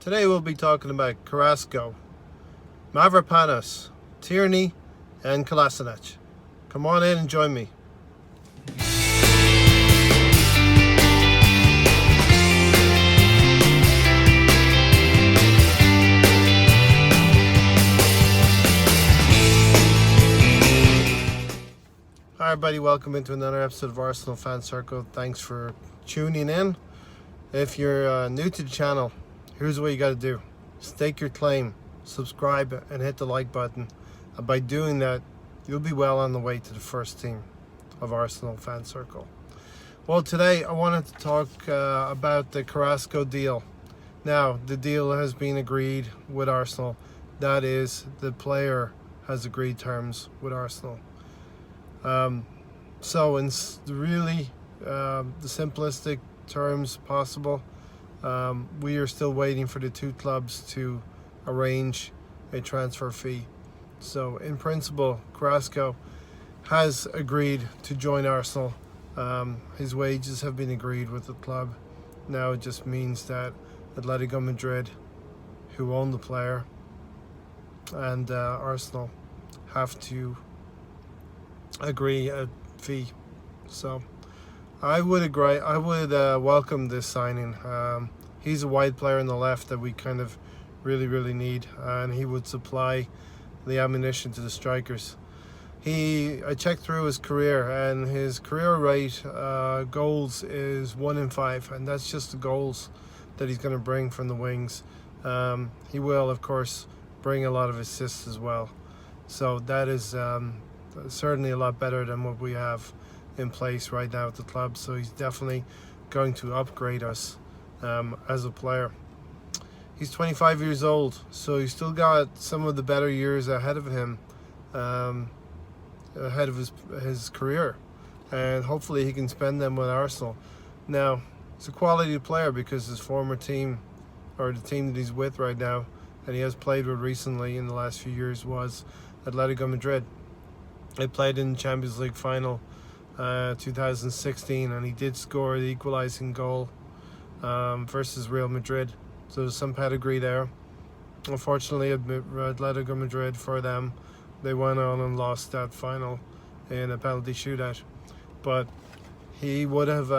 Today we'll be talking about Carrasco, Mavropanos, Tierney and Kolasinac. Come on in and join me. Hi everybody, welcome into another episode of Arsenal Fan Circle. Thanks for tuning in. If you're new to the channel, here's what you got to do. Stake your claim, subscribe and hit the like button. And by doing that, you'll be well on the way to the first team of Arsenal Fan Circle. Well, today I wanted to talk about the Carrasco deal. Now, the deal has been agreed with Arsenal. That is, the player has agreed terms with Arsenal. So in really the simplistic terms possible, we are still waiting for the two clubs to arrange a transfer fee. So in principle, Carrasco has agreed to join Arsenal. His wages have been agreed with the club. Now it just means that Atletico Madrid, who own the player, and Arsenal have to agree a fee. So I would agree. I would welcome this signing. He's a wide player on the left that we kind of really need, and he would supply the ammunition to the strikers. I checked through his career, and his career rate goals is 1 in 5, and that's just the goals that he's going to bring from the wings. He will, of course, bring a lot of assists as well. So that is certainly a lot better than what we have in place right now at the club. So he's definitely going to upgrade us as a player. He's 25 years old, so he's still got some of the better years ahead of him, ahead of his career, and hopefully he can spend them with Arsenal. Now, he's a quality player because his former team, or the team that he's with right now, and he has played with recently in the last few years, was Atletico Madrid. He played in the Champions League final 2016, and he did score the equalizing goal versus Real Madrid. So there's some pedigree there. Unfortunately, Atletico Madrid, for them, they went on and lost that final in a penalty shootout. But he would have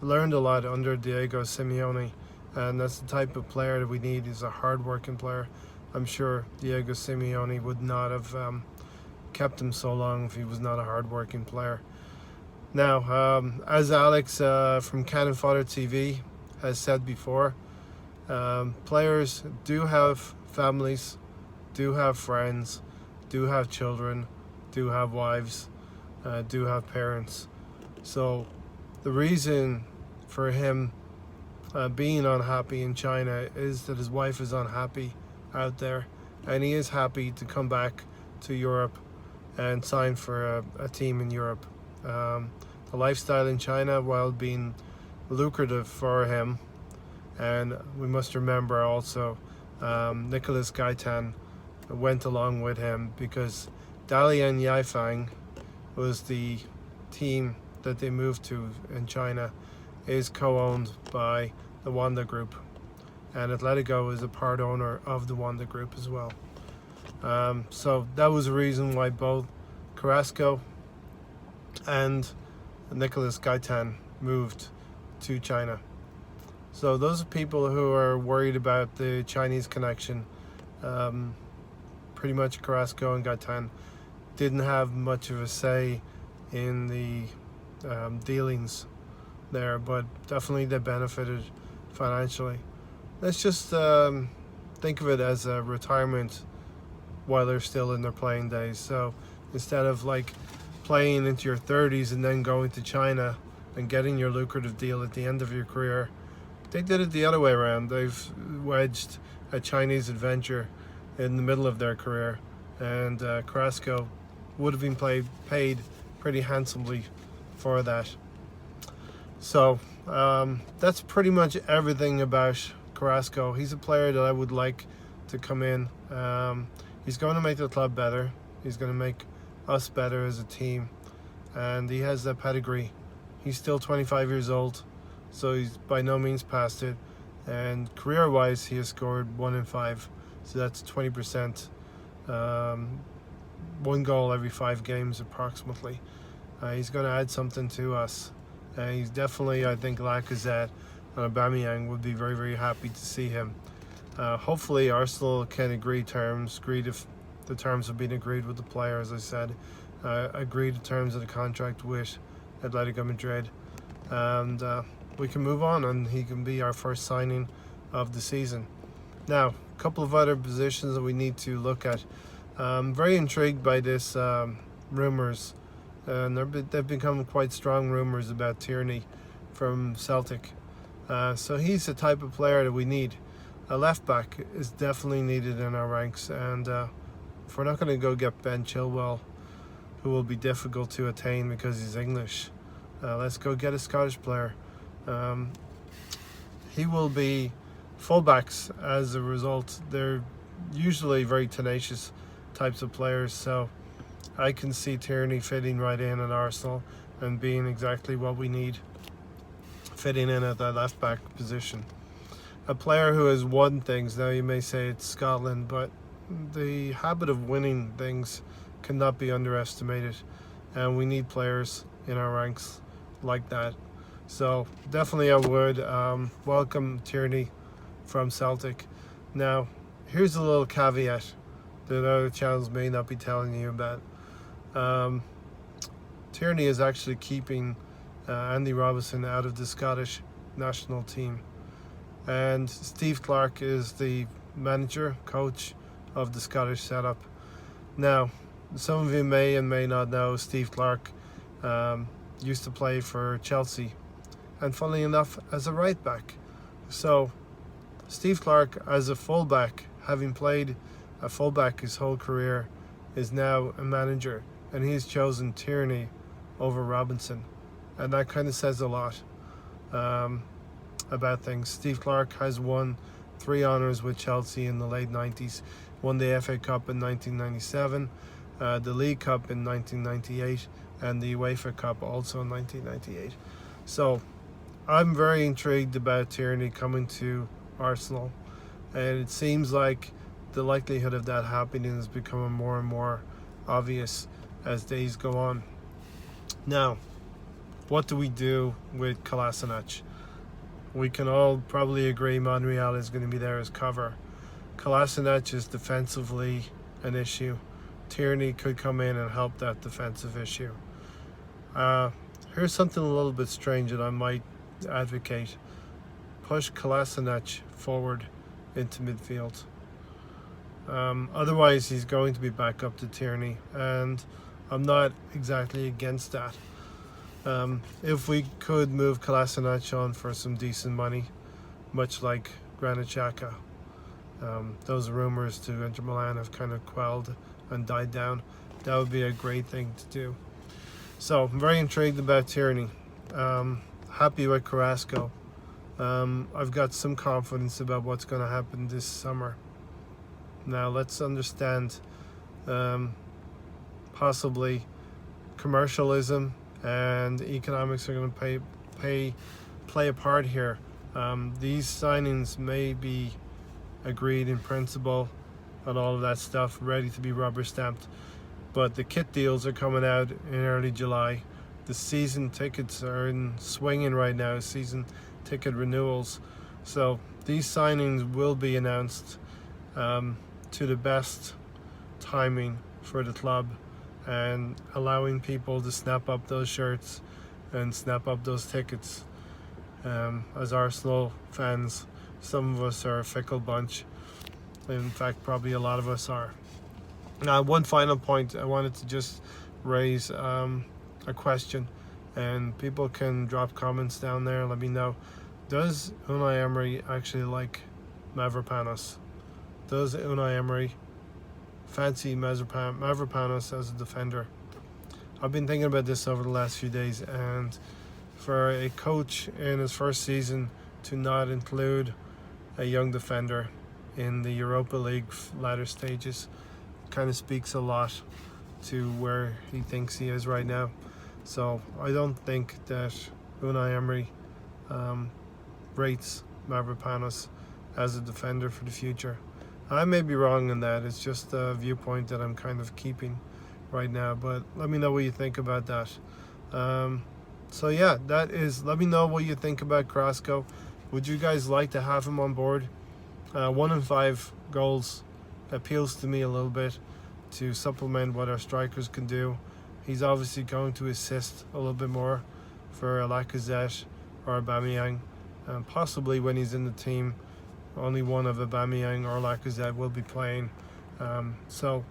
learned a lot under Diego Simeone, and that's the type of player that we need. He's a hard-working player. I'm sure Diego Simeone would not have kept him so long if he was not a hard-working player. Now, as Alex from Cannon Fodder TV has said before, players do have families, do have friends, do have children, do have wives, do have parents. So the reason for him being unhappy in China is that his wife is unhappy out there, and he is happy to come back to Europe and sign for a team in Europe. The lifestyle in China, while being lucrative for him, and we must remember also Nicholas Gaitan went along with him because Dalian Yifang was the team that they moved to in China, is co-owned by the Wanda Group, and Atletico is a part owner of the Wanda Group as well. So that was the reason why both Carrasco and Nicholas Gaitan moved to China. So those are people who are worried about the Chinese connection. Pretty much Carrasco and Gaitan didn't have much of a say in the dealings there, but definitely they benefited financially. Let's just think of it as a retirement while they're still in their playing days. So instead of like playing into your 30s and then going to China and getting your lucrative deal at the end of your career, they did it the other way around. They've wedged a Chinese adventure in the middle of their career, and Carrasco would have been paid pretty handsomely for that. So that's pretty much everything about Carrasco. He's a player that I would like to come in. He's going to make the club better. He's going to make us better as a team, and he has that pedigree. He's still 25 years old, so he's by no means past it. and career-wise he has scored 1 in 5, so that's 20%. 1 goal every 5 games approximately. He's going to add something to us. He's definitely, I think, Lacazette and Aubameyang would be very, very happy to see him. Hopefully Arsenal can agree if the terms have been agreed with the player, as I said, agree to terms of the contract with Atletico Madrid, and we can move on and he can be our first signing of the season. Now, a couple of other positions that we need to look at. I'm very intrigued by this rumours, and they've become quite strong rumours about Tierney from Celtic. So he's the type of player that we need. A left back is definitely needed in our ranks, and if we're not going to go get Ben Chilwell, who will be difficult to attain because he's English, let's go get a Scottish player. He will be fullbacks as a result. They're usually very tenacious types of players, so I can see Tierney fitting right in at Arsenal and being exactly what we need, fitting in at that left back position. A player who has won things, now you may say it's Scotland, but the habit of winning things cannot be underestimated, and we need players in our ranks like that. So definitely I would welcome Tierney from Celtic. Now, here's a little caveat that other channels may not be telling you about. Tierney is actually keeping Andy Robertson out of the Scottish national team, and Steve Clarke is the manager, coach of the Scottish setup. Now, some of you may and may not know Steve Clarke used to play for Chelsea, and funnily enough, as a right back. So Steve Clarke, as a fullback, having played a fullback his whole career, is now a manager, and he's chosen Tierney over Robinson, and that kind of says a lot about things. Steve Clarke has won 3 honours with Chelsea in the late 90s, won the FA Cup in 1997, the League Cup in 1998, and the UEFA Cup also in 1998. So I'm very intrigued about Tierney coming to Arsenal, and it seems like the likelihood of that happening is becoming more and more obvious as days go on. Now, what do we do with Kolasinac? We can all probably agree Monreal is going to be there as cover. Kolasinac is defensively an issue. Tierney could come in and help that defensive issue. Here's something a little bit strange that I might advocate. Push Kolasinac forward into midfield. Otherwise he's going to be back up to Tierney, and I'm not exactly against that. If we could move Kolasinac on for some decent money, much like Granit Xhaka, those rumours to Inter Milan have kind of quelled and died down, that would be a great thing to do. So I'm very intrigued about Tierney. Happy with Carrasco. I've got some confidence about what's going to happen this summer. Now let's understand, possibly commercialism and economics are going to play a part here. These signings may be agreed in principle and all of that stuff, ready to be rubber stamped, but the kit deals are coming out in early July. The season tickets are in swinging right now, season ticket renewals. So these signings will be announced to the best timing for the club, and allowing people to snap up those shirts and snap up those tickets. As Arsenal fans, some of us are a fickle bunch. In fact, probably a lot of us are. Now, one final point, I wanted to just raise a question, and people can drop comments down there. Let me know. Does Unai Emery actually like Mavropanos? Does Unai Emery fancy Mavropanos as a defender? I've been thinking about this over the last few days, and for a coach in his first season to not include a young defender in the Europa League latter stages kind of speaks a lot to where he thinks he is right now. So I don't think that Unai Emery rates Mavropanos as a defender for the future. I may be wrong in that. It's just a viewpoint that I'm kind of keeping right now, but let me know what you think about that. So yeah, let me know what you think about Carrasco. Would you guys like to have him on board? 1 in 5 goals appeals to me a little bit to supplement what our strikers can do. He's obviously going to assist a little bit more for Lacazette or Aubameyang. Possibly when he's in the team, only one of Aubameyang or Lacazette will be playing. So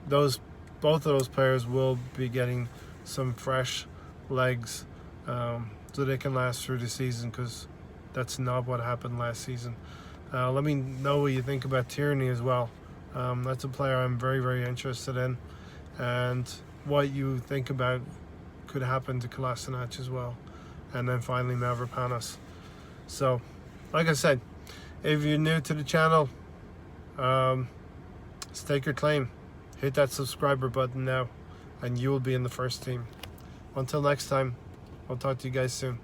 both of those players will be getting some fresh legs so they can last through the season, because that's not what happened last season. Let me know what you think about Tierney as well. That's a player I'm very, very interested in, and what you think about could happen to Kolasinac as well, and then finally Mavropanos. So, like I said, if you're new to the channel, stake your claim. Hit that subscriber button now, and you will be in the first team. Until next time, I'll talk to you guys soon.